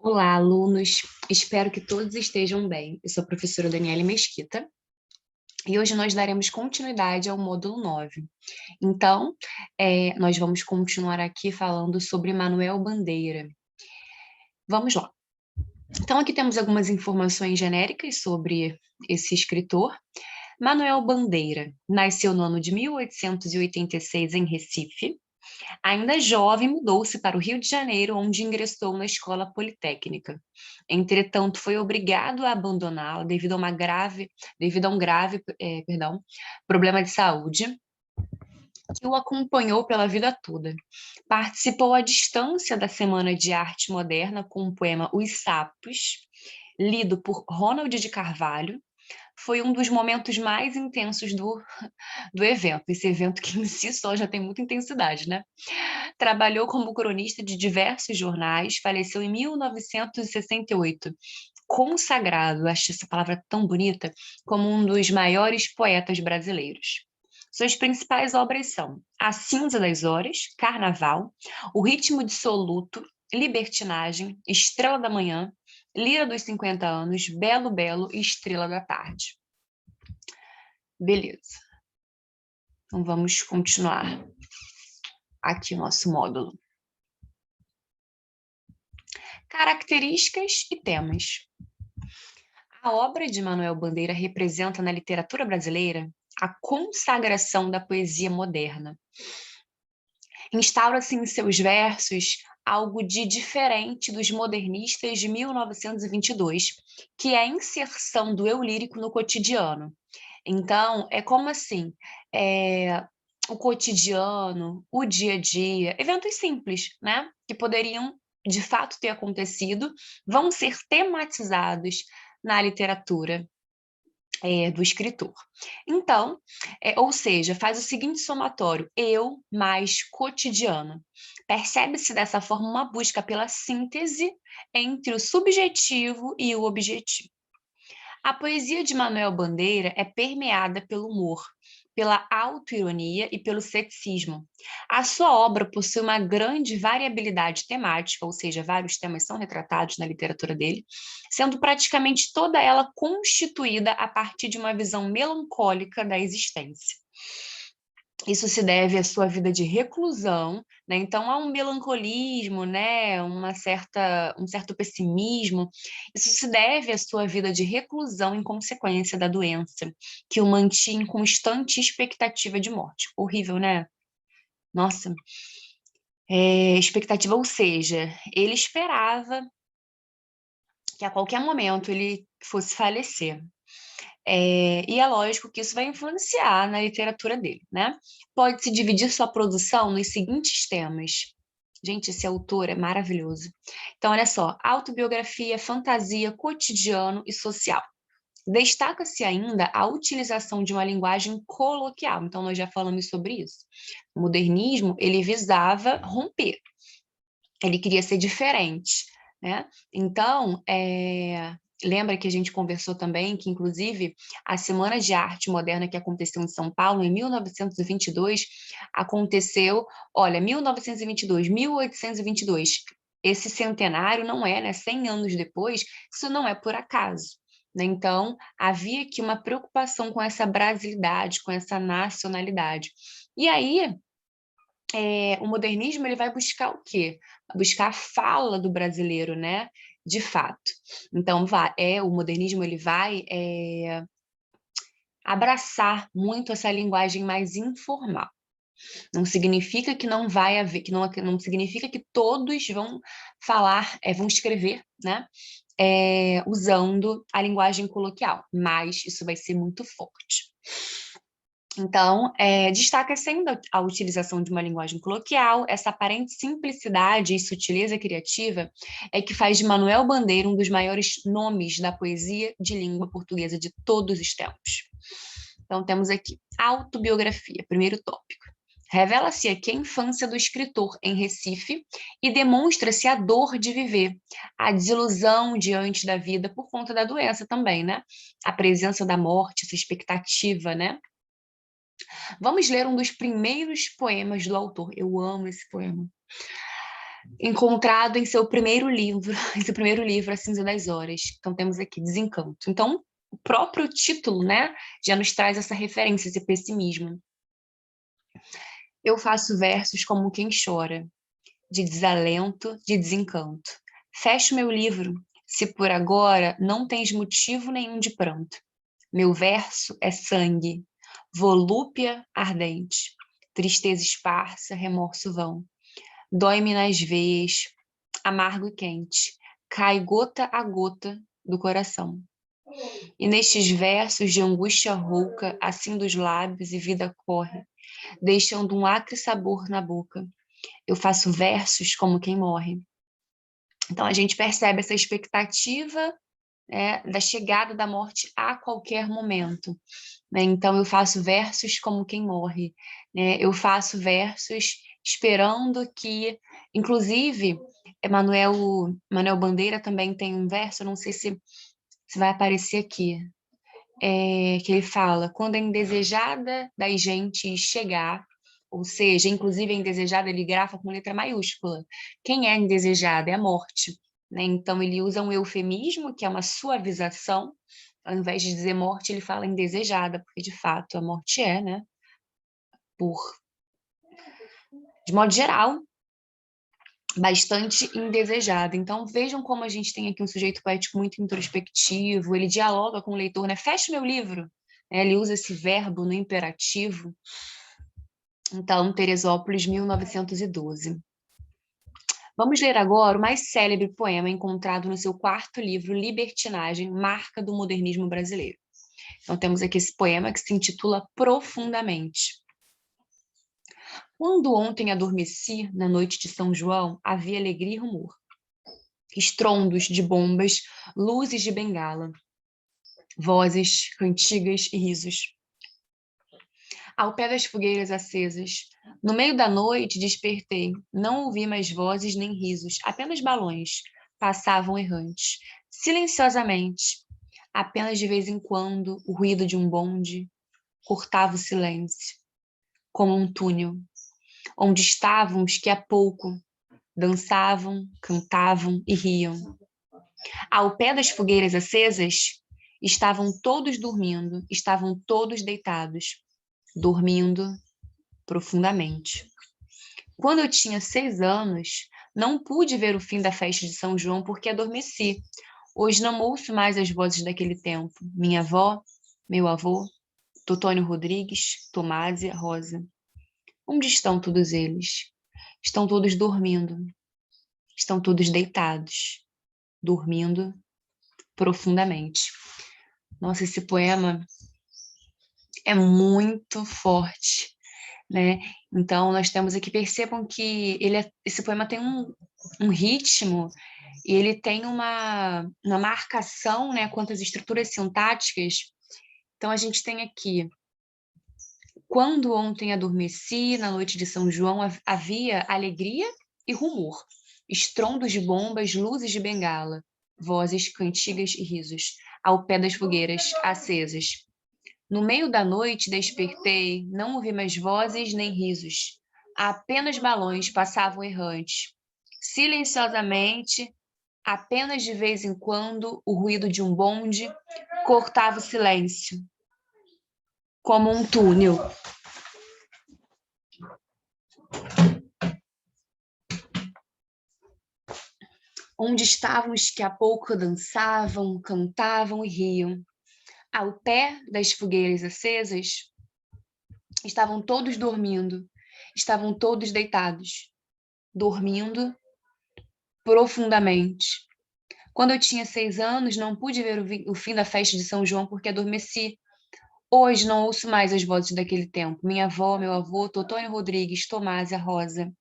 Olá, alunos. Espero que todos estejam bem. Eu sou a professora Daniele Mesquita e hoje nós daremos continuidade ao módulo 9. Então, nós vamos continuar aqui falando sobre Manuel Bandeira. Vamos lá. Então, aqui temos algumas informações genéricas sobre esse escritor. Manuel Bandeira nasceu no ano de 1886 em Recife. Ainda jovem, mudou-se para o Rio de Janeiro, onde ingressou na Escola Politécnica. Entretanto, foi obrigado a abandoná-la devido a um grave, problema de saúde que o acompanhou pela vida toda. Participou à distância da Semana de Arte Moderna com o poema Os Sapos, lido por Ronald de Carvalho. Foi um dos momentos mais intensos do evento. Esse evento que em si só já tem muita intensidade, né? Trabalhou como cronista de diversos jornais, faleceu em 1968, consagrado, acho essa palavra tão bonita, como um dos maiores poetas brasileiros. Suas principais obras são A Cinza das Horas, Carnaval, O Ritmo Dissoluto, Libertinagem, Estrela da Manhã, Lira dos 50 Anos, Belo Belo e Estrela da Tarde. Beleza. Então vamos continuar aqui o nosso módulo. Características e temas. A obra de Manuel Bandeira representa na literatura brasileira a consagração da poesia moderna. Instaura-se em seus versos algo de diferente dos modernistas de 1922, que é a inserção do eu lírico no cotidiano. Então, é como assim, o cotidiano, o dia a dia, eventos simples, né, que poderiam de fato ter acontecido, vão ser tematizados na literatura do escritor. Então, ou seja, faz o seguinte somatório: eu mais cotidiano. Percebe-se dessa forma uma busca pela síntese entre o subjetivo e o objetivo. A poesia de Manuel Bandeira é permeada pelo humor, pela autoironia e pelo ceticismo. A sua obra possui uma grande variabilidade temática, ou seja, vários temas são retratados na literatura dele, sendo praticamente toda ela constituída a partir de uma visão melancólica da existência. Isso se deve à sua vida de reclusão, né? Então há um melancolismo, né? Um certo pessimismo. Isso se deve à sua vida de reclusão em consequência da doença, que o mantinha em constante expectativa de morte. Horrível, né? Nossa. Expectativa, ou seja, ele esperava que a qualquer momento ele fosse falecer. E é lógico que isso vai influenciar na literatura dele, né? Pode-se dividir sua produção nos seguintes temas. Gente, esse autor é maravilhoso. Então, olha só: autobiografia, fantasia, cotidiano e social. Destaca-se ainda a utilização de uma linguagem coloquial. Então, nós já falamos sobre isso. O modernismo, ele visava romper. Ele queria ser diferente, né? Então, lembra que a gente conversou também que, inclusive, a Semana de Arte Moderna que aconteceu em São Paulo em 1922, aconteceu, olha, 1922, 1822, esse centenário não é, né, 100 anos depois, isso não é por acaso. Né? Então, havia aqui uma preocupação com essa brasilidade, com essa nacionalidade. E aí, o modernismo ele vai buscar o quê? Buscar a fala do brasileiro, né? De fato. Então, o modernismo ele vai abraçar muito essa linguagem mais informal. Não significa que não vai haver, que não significa que todos vão falar, vão escrever, né? Usando a linguagem coloquial, mas isso vai ser muito forte. Então, destaca-se ainda a utilização de uma linguagem coloquial, essa aparente simplicidade e sutileza criativa é que faz de Manuel Bandeira um dos maiores nomes da poesia de língua portuguesa de todos os tempos. Então, temos aqui autobiografia, primeiro tópico. Revela-se aqui a infância do escritor em Recife e demonstra-se a dor de viver, a desilusão diante da vida por conta da doença também, né? A presença da morte, essa expectativa, né? Vamos ler um dos primeiros poemas do autor. Eu amo esse poema. encontrado em seu primeiro livro, A Cinza das Horas. Então, temos aqui desencanto. Então, o próprio título, né, já nos traz essa referência, esse pessimismo. Eu faço versos como quem chora, de desalento, de desencanto. Fecho meu livro, se por agora não tens motivo nenhum de pranto. Meu verso é sangue, volúpia ardente, tristeza esparsa, remorso vão. Dói-me nas veias, amargo e quente, cai gota a gota do coração. E nestes versos de angústia rouca, assim dos lábios e vida corre, deixando um acre sabor na boca. Eu faço versos como quem morre. Então a gente percebe essa expectativa, né, da chegada da morte a qualquer momento, né? Então eu faço versos como quem morre, né? Eu faço versos esperando que, inclusive, Manuel Bandeira também tem um verso, não sei se vai aparecer aqui, que ele fala: quando a indesejada das gentes chegar, ou seja, inclusive a indesejada ele grafa com letra maiúscula. Quem é indesejada? É a morte, né? Então ele usa um eufemismo, que é uma suavização. Ao invés de dizer morte, ele fala indesejada, porque de fato a morte é, né? De modo geral, bastante indesejada. Então vejam como a gente tem aqui um sujeito poético muito introspectivo, ele dialoga com o leitor, né? Fecha meu livro. Ele usa esse verbo no imperativo. Então, Teresópolis, 1912. Vamos ler agora o mais célebre poema encontrado no seu quarto livro, Libertinagem, marca do modernismo brasileiro. Então, temos aqui esse poema que se intitula Profundamente. Quando ontem adormeci, na noite de São João, havia alegria e rumor. Estrondos de bombas, luzes de bengala, vozes, cantigas e risos. Ao pé das fogueiras acesas, no meio da noite despertei, não ouvi mais vozes nem risos, apenas balões passavam errantes, silenciosamente. Apenas de vez em quando o ruído de um bonde cortava o silêncio, como um túnel, onde estavam os que há pouco dançavam, cantavam e riam. Ao pé das fogueiras acesas, estavam todos dormindo, estavam todos deitados, dormindo profundamente. Quando eu tinha 6 anos, não pude ver o fim da festa de São João porque adormeci. Hoje não ouço mais as vozes daquele tempo. Minha avó, meu avô, Totônio Rodrigues, Tomásia, Rosa. Onde estão todos eles? Estão todos dormindo. Estão todos deitados, dormindo profundamente. Nossa, esse poema é muito forte, né? Então, nós temos aqui, percebam que esse poema tem um ritmo e ele tem uma marcação, né, quanto às estruturas sintáticas. Então, a gente tem aqui: quando ontem adormeci, na noite de São João, havia alegria e rumor, estrondos de bombas, luzes de bengala, vozes, cantigas e risos, ao pé das fogueiras acesas. No meio da noite despertei, não ouvi mais vozes nem risos. Apenas balões passavam errantes. Silenciosamente, apenas de vez em quando, o ruído de um bonde cortava o silêncio, como um túnel. Onde estavam os que há pouco dançavam, cantavam e riam. Ao pé das fogueiras acesas, estavam todos dormindo, estavam todos deitados, dormindo profundamente. Quando eu tinha 6 anos, não pude ver o fim da festa de São João porque adormeci. Hoje não ouço mais as vozes daquele tempo. Minha avó, meu avô, Totônio Rodrigues, Tomásia, Rosa.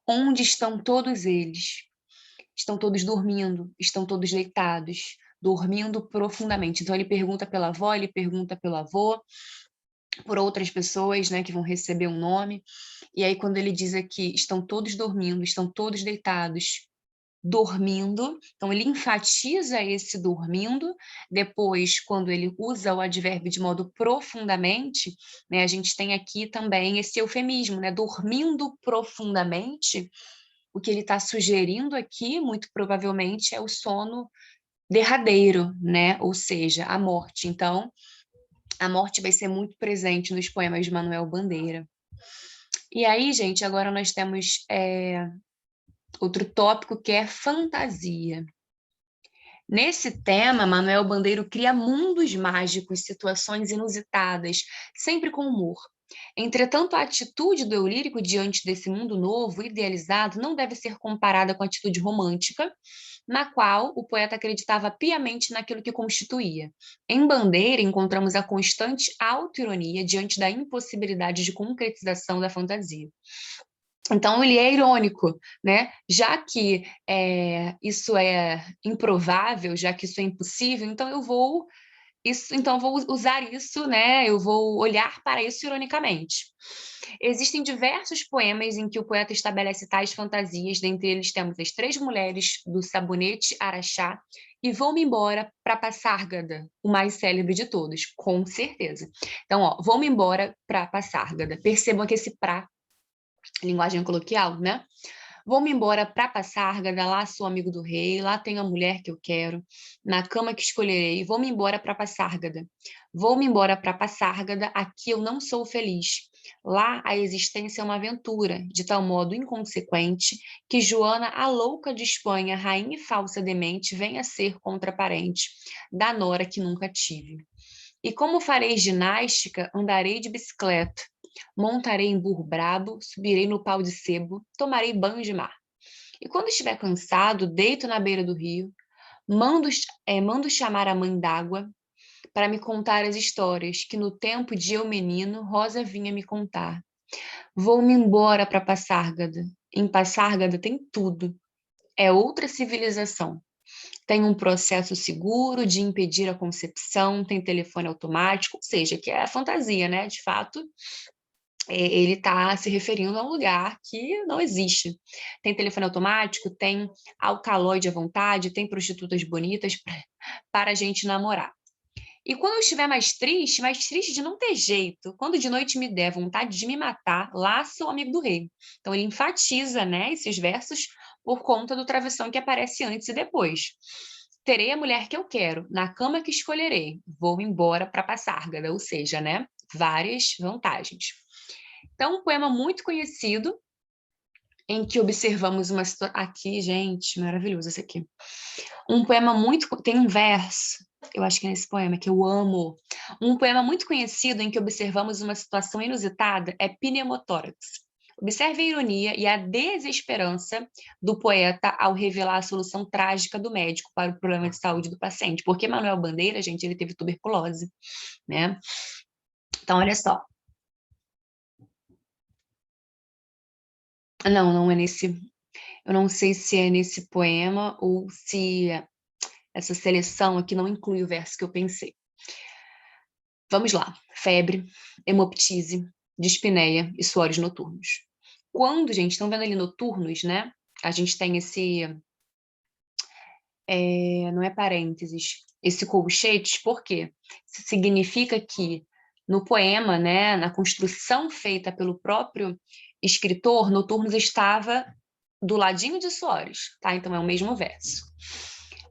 Onde estão todos eles? Estão todos dormindo, estão todos deitados, dormindo profundamente. Então ele pergunta pela avó, ele pergunta pelo avô, por outras pessoas, né, que vão receber um nome. E aí quando ele diz aqui, estão todos dormindo, estão todos deitados, dormindo, então ele enfatiza esse dormindo. Depois, quando ele usa o advérbio de modo profundamente, a gente tem aqui também esse eufemismo, dormindo profundamente. o que ele está sugerindo aqui, muito provavelmente, é o sono derradeiro, né? Ou seja, a morte. Então, a morte vai ser muito presente nos poemas de Manuel Bandeira. E aí, gente, agora nós temos outro tópico que é fantasia. Nesse tema, Manuel Bandeiro cria mundos mágicos, situações inusitadas, sempre com humor. Entretanto, a atitude do eu lírico diante desse mundo novo, idealizado, não deve ser comparada com a atitude romântica, na qual o poeta acreditava piamente naquilo que constituía. Em Bandeira, encontramos a constante autoironia diante da impossibilidade de concretização da fantasia. Então, ele é irônico, né? Já que isso é improvável, já que isso é impossível, então vou usar isso, né? Eu vou olhar para isso ironicamente. Existem diversos poemas em que o poeta estabelece tais fantasias, dentre eles temos As Três Mulheres, do Sabonete Araxá, e Vou-me Embora para Passárgada, o mais célebre de todos, com certeza. Então, ó, Vou-me Embora para Passárgada. Percebam que esse pra linguagem coloquial, né? Vou-me embora para Passárgada, lá sou amigo do rei, lá tenho a mulher que eu quero, na cama que escolherei, vou-me embora para Passárgada. Vou-me embora para Passárgada, aqui eu não sou feliz. Lá a existência é uma aventura, de tal modo inconsequente, que Joana, a louca de Espanha, rainha e falsa demente, vem a ser contraparente da nora que nunca tive. E como farei ginástica, andarei de bicicleta, montarei em burro brabo, subirei no pau de sebo, tomarei banho de mar. E quando estiver cansado, deito na beira do rio, mando chamar a mãe d'água para me contar as histórias que no tempo de eu menino Rosa vinha me contar. Vou-me embora para Passárgada. Em Passárgada tem tudo. É outra civilização. Tem um processo seguro de impedir a concepção, tem telefone automático, ou seja, que é a fantasia, né? De fato, ele está se referindo a um lugar que não existe. Tem telefone automático, tem alcaloide à vontade, tem prostitutas bonitas para a gente namorar. E quando eu estiver mais triste de não ter jeito, quando de noite me der vontade de me matar, lá sou amigo do rei. Então ele enfatiza, né, esses versos por conta do travessão que aparece antes e depois. Terei a mulher que eu quero, na cama que escolherei, vou embora para Passárgada, ou seja, né, várias vantagens. Então, um poema muito conhecido, em que observamos uma situação... Aqui, gente, maravilhoso esse aqui. Um poema muito... Tem um verso, eu acho que é nesse poema, que eu amo. Um poema muito conhecido em que observamos uma situação inusitada é Pneumotórax. Observe a ironia e a desesperança do poeta ao revelar a solução trágica do médico para o problema de saúde do paciente. Porque Manuel Bandeira, gente, ele teve tuberculose, né? Então, olha só. Não, não é nesse... Eu não sei se é nesse poema ou se essa seleção aqui não inclui o verso que eu pensei. Vamos lá. Febre, hemoptise, dispneia e suores noturnos. Quando, gente, estão vendo ali noturnos, né? A gente tem esse... não é parênteses, esse colchete, por quê? Significa que no poema, né, na construção feita pelo próprio escritor, Noturnos estava do ladinho de Suores, tá? Então é o mesmo verso.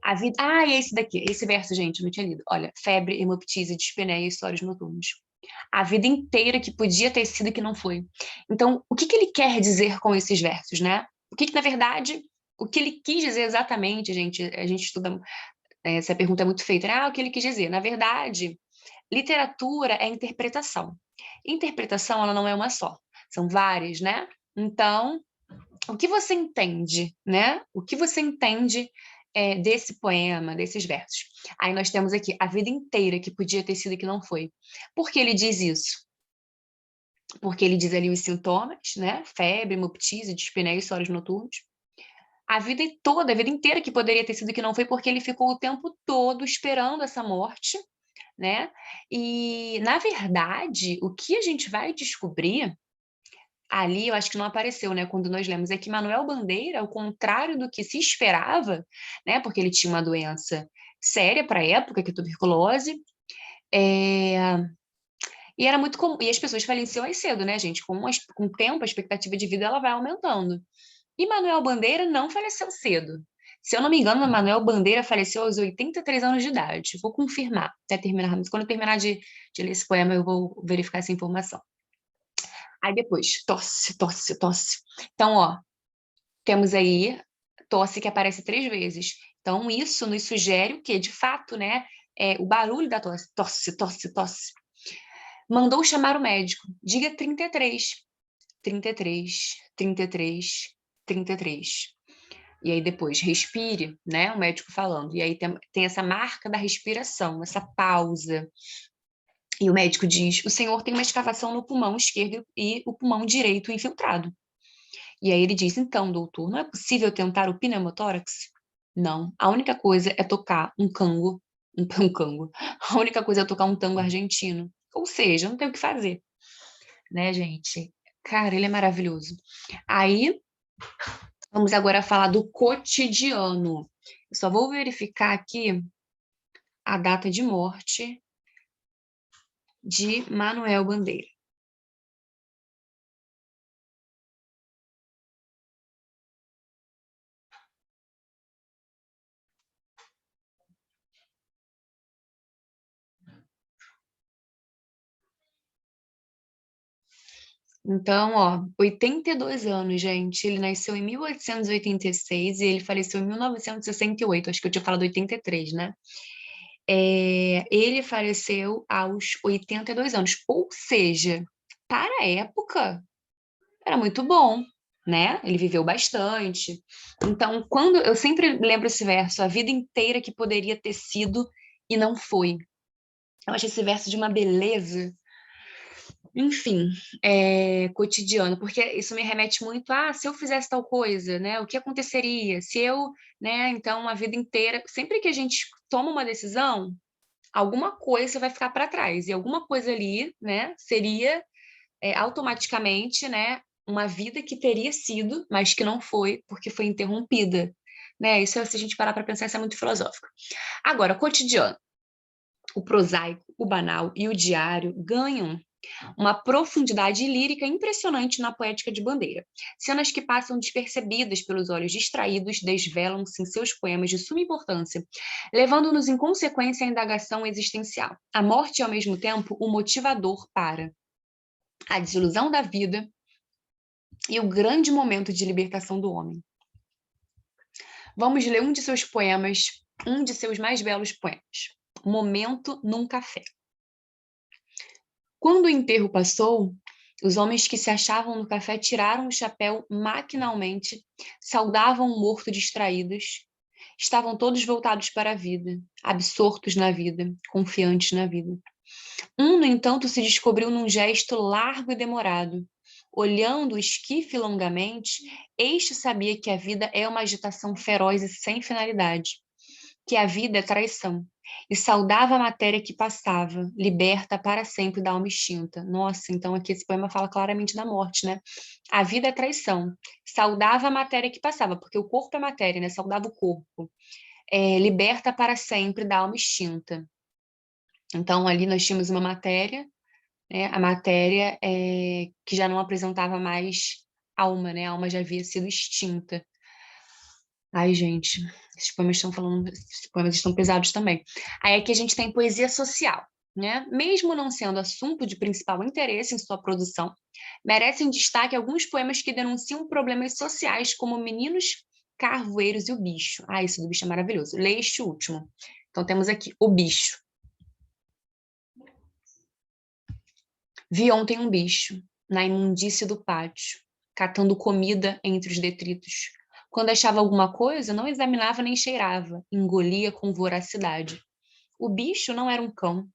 A vida... Ah, é esse daqui, esse verso, gente, eu não tinha lido. Olha, febre, hemoptise, dispneia e suores noturnos. A vida inteira que podia ter sido e que não foi. Então, o que ele quer dizer com esses versos, né? O que na verdade, o que ele quis dizer exatamente, gente, a gente estuda, essa pergunta é muito feita, né? O que ele quis dizer? Na verdade, literatura é interpretação. Interpretação, ela não é uma só, são várias, né? Então, o que você entende, né? O que você entende desse poema, desses versos? Aí nós temos aqui a vida inteira que podia ter sido e que não foi. Por que ele diz isso? Porque ele diz ali os sintomas, né? Febre, hemoptise, dispneia e suores noturnos. A vida toda, a vida inteira que poderia ter sido e que não foi, porque ele ficou o tempo todo esperando essa morte, né? E, na verdade, o que a gente vai descobrir ali, eu acho que não apareceu, né, quando nós lemos, é que Manuel Bandeira, ao contrário do que se esperava, né, porque ele tinha uma doença séria para a época, que é a tuberculose, e era muito comum, e as pessoas faleciam mais cedo, né, gente, com o tempo, a expectativa de vida ela vai aumentando. E Manuel Bandeira não faleceu cedo. Se eu não me engano, Manuel Bandeira faleceu aos 83 anos de idade. Vou confirmar, até terminar. Quando eu terminar de ler esse poema, eu vou verificar essa informação. Aí depois, tosse, tosse, tosse. Então, ó, temos aí tosse que aparece 3 vezes. Então, isso nos sugere o quê? De fato, né? O barulho da tosse. Tosse, tosse, tosse. Mandou chamar o médico. Diga 33. 33, 33, 33. E aí depois, respire, né? O médico falando. E aí tem essa marca da respiração, essa pausa. E o médico diz: o senhor tem uma escavação no pulmão esquerdo e o pulmão direito infiltrado. E aí ele diz: então, doutor, não é possível tentar o pneumotórax? Não. A única coisa é tocar um cango, um cango. A única coisa é tocar um tango argentino. Ou seja, não tem o que fazer, né, gente? Cara, ele é maravilhoso. Aí, vamos agora falar do cotidiano. Eu só vou verificar aqui a data de morte de Manuel Bandeira. Então, ó, 82 anos, gente. Ele nasceu em 1886 e ele faleceu em 1968. Acho que eu tinha falado 83, né? Ele faleceu aos 82 anos. Ou seja, para a época, era muito bom, né? Ele viveu bastante. Então, quando eu sempre lembro esse verso, a vida inteira que poderia ter sido e não foi. Eu acho esse verso de uma beleza. Enfim, cotidiano, porque isso me remete muito a se eu fizesse tal coisa, né? O que aconteceria? Se eu, né? Então, a vida inteira, sempre que a gente toma uma decisão, alguma coisa vai ficar para trás, e alguma coisa ali, né? Seria automaticamente, né? Uma vida que teria sido, mas que não foi, porque foi interrompida, né? Isso, se a gente parar para pensar, isso é muito filosófico. Agora, cotidiano, o prosaico, o banal e o diário ganham uma profundidade lírica impressionante na poética de Bandeira. Cenas que passam despercebidas pelos olhos distraídos desvelam-se em seus poemas de suma importância, levando-nos em consequência à indagação existencial. A morte é, ao mesmo tempo, o motivador para a desilusão da vida e o grande momento de libertação do homem. Vamos ler um de seus poemas, um de seus mais belos poemas. Momento num café. Quando o enterro passou, os homens que se achavam no café tiraram o chapéu maquinalmente, saudavam o morto distraídos. Estavam todos voltados para a vida, absortos na vida, confiantes na vida. Um, no entanto, se descobriu num gesto largo e demorado. Olhando o esquife longamente, este sabia que a vida é uma agitação feroz e sem finalidade, que a vida é traição, e saudava a matéria que passava, liberta para sempre da alma extinta. Nossa, então aqui esse poema fala claramente da morte, né? A vida é traição, saudava a matéria que passava, porque o corpo é matéria, né? Saudava o corpo. Liberta para sempre da alma extinta. Então ali nós tínhamos uma matéria, né? A matéria que já não apresentava mais alma, né? A alma já havia sido extinta. Ai, gente, esses poemas estão falando, esses poemas estão pesados também. Aí aqui a gente tem poesia social, né? Mesmo não sendo assunto de principal interesse em sua produção, merecem destaque alguns poemas que denunciam problemas sociais, como Meninos, Carvoeiros e o Bicho. Ah, esse do bicho é maravilhoso. Leia este último. Então temos aqui O Bicho. Vi ontem um bicho, na imundície do pátio, catando comida entre os detritos. Quando achava alguma coisa, não examinava nem cheirava, engolia com voracidade. O bicho não era um cão,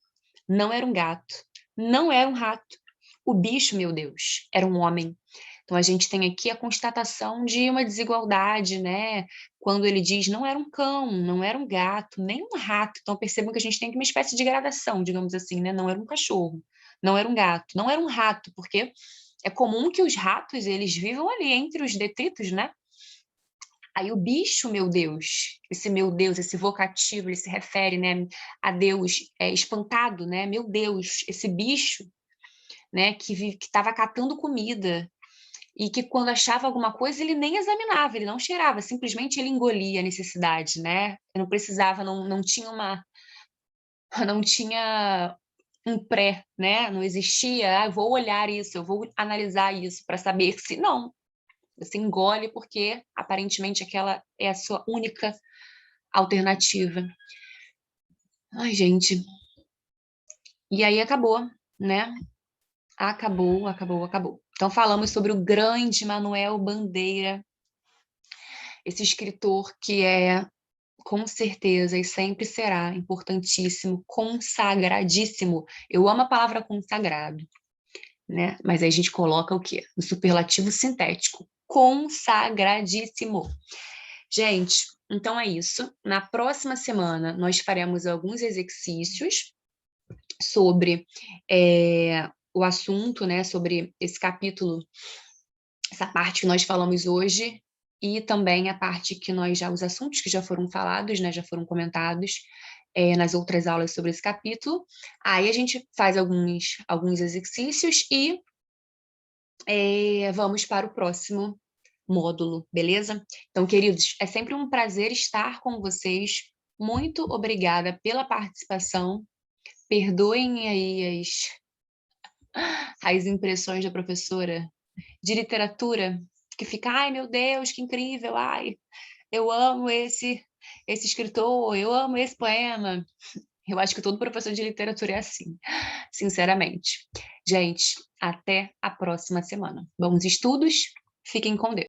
não era um gato, não era um rato. O bicho, meu Deus, era um homem. Então a gente tem aqui a constatação de uma desigualdade, né? Quando ele diz não era um cão, não era um gato, nem um rato. Então percebam que a gente tem aqui uma espécie de gradação, digamos assim, né? Não era um cachorro, não era um gato, não era um rato, porque é comum que os ratos eles vivam ali entre os detritos, né? Aí o bicho, meu Deus, esse vocativo, ele se refere, né, a Deus espantado, né? Meu Deus, esse bicho, né, que estava catando comida. e que quando achava alguma coisa ele nem examinava, ele não cheirava, simplesmente ele engolia a necessidade, né. Eu não precisava, não tinha não tinha um pré, né, não existia: "Ah, eu vou olhar isso, eu vou analisar isso para saber se", não, você engole porque aparentemente aquela é a sua única alternativa. Ai gente, e aí acabou, né, acabou, acabou, acabou. Então falamos sobre o grande Manuel Bandeira, esse escritor que é, com certeza, e sempre será importantíssimo, consagradíssimo. Eu amo a palavra consagrado, né, mas aí a gente coloca o quê? O superlativo sintético, consagradíssimo. Gente, então é isso. Na próxima semana nós faremos alguns exercícios sobre, o assunto, né, sobre esse capítulo, essa parte que nós falamos hoje, e também a parte que nós já os assuntos que já foram falados, né, já foram comentados, nas outras aulas sobre esse capítulo. Aí a gente faz alguns exercícios e, vamos para o próximo módulo, beleza? Então, queridos, é sempre um prazer estar com vocês. Muito obrigada pela participação. Perdoem aí as impressões da professora de literatura, que fica: "Ai, meu Deus, que incrível! Ai, eu amo esse escritor, eu amo esse poema". Eu acho que todo professor de literatura é assim, sinceramente. Gente, até a próxima semana. Bons estudos, fiquem com Deus.